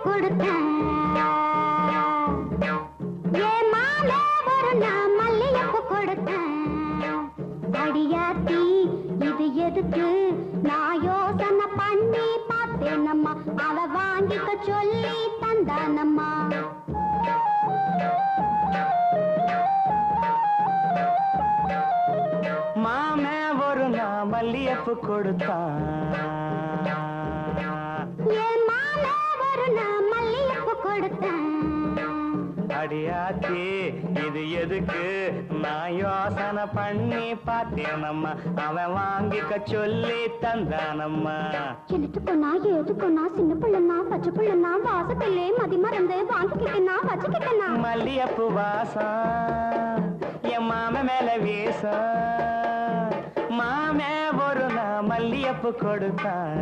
கொடுத்தேன் ஏன் மாலை ஒரு நான் மல்லியப்பு கொடுத்தேன் அடியாத்தி இது எதுக்கு நான் யோசனை பண்ணி பார்த்தேனம்மா அவ வாங்கிக்க சொல்லி தந்தானம்மா மாமே ஒரு நான் மல்லியப்பு கொடுத்தான் ஏன் மாலை ஒரு நான் மல்லியப்பு கொடுத்தேன் அடியாத்தி இது எதுக்கு நான் யோசனை பண்ணி பார்த்தேனம்மா அவன் வாங்கிக்க சொல்லி தந்தானம்மா சிலிட்டு பொண்ணா ஏது பொண்ணா சின்ன பிள்ளைனா பச்சை பிள்ளைனா வாசத்திலே மதி மறந்து வாங்கிக்கிட்டனா வச்சுக்கிட்டனா மல்லியப்பு வாசம் என் மாம மேல வீசம் மாமே ஒரு நான் மல்லியப்பு கொடுத்தான்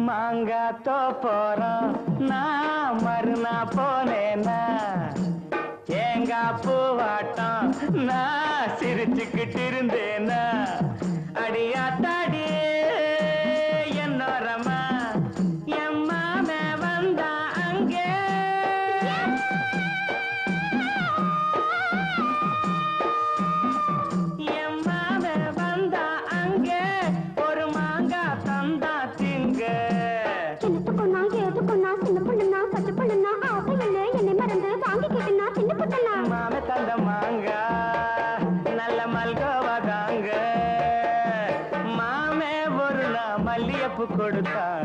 மாங்காத்தோ போறோம் நான் மறுநா போனேனா ஏங்கா பூவாட்டம் நான் சிரிச்சுக்கிட்டு இருந்தேனா அடியாத்தாடி என்னோரமா எம்மாமே வந்தா அங்கே எம்மாமே வந்தா அங்கே ஒரு மாங்கா தந்தா திங்க சிலிட்டு பொண்ணா ஏது பொண்ணா சின்ன பிள்ளைனா பச்சை பிள்ளைனா ஆசையிலே என்னை மறந்து வாங்கிக்கிட்டனா சின்ன பிள்ளைனா மாம தந்த மாங்கா நல்ல மல்கோவா தாங்க மாமே ஒரு நான் மல்லியப்பு கொடுத்தான்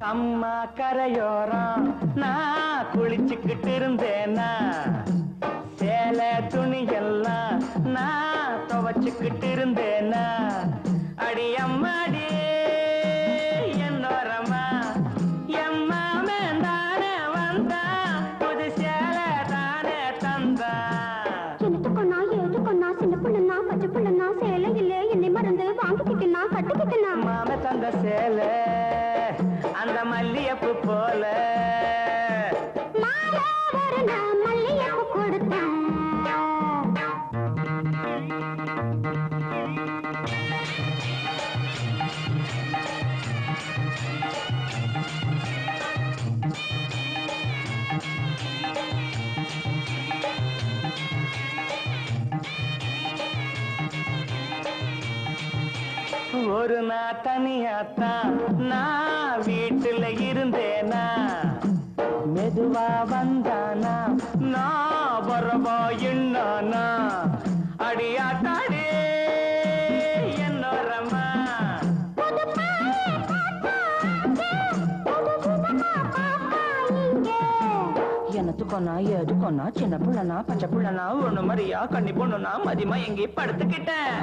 அம்மா கரையோரம் நான் குளிச்சுக்கிட்டு இருந்தேனா சேலை துணியெல்லாம் நான் துவச்சுக்கிட்டு இருந்தேனா அடி அம்மாடி என்னோரமா எம்மாமே தானே வந்தா புது சேலை தானே தந்தா சிலிட்டு பொண்ணா ஏது பொண்ணா சின்ன பிள்ளைனா பச்சை பிள்ளைனா சேலையிலே என்னை மறந்து வாங்கிக்கிட்டனா கட்டிக்கிட்டனா மாம தந்த சேலை அந்த மல்லியப்பு போல மாலை ஒரு நான் மல்லியப்பு கொடுத்தேன் ஒரு நாள் தனியாத்தான் நான் வீட்டுல இருந்தேனா மெதுவா வந்தானா நான் வரவா என்னானா அடியாத்தாடி என்னோரமா எனத்துக்கொன்னா ஏதுக்கொன்னா சின்ன பிள்ளைனா பச்சை பிள்ளைனா ஒண்ணு மாதிரியா கண்ணி பொண்ணுனா மதியமா எங்கே படுத்துக்கிட்டேன்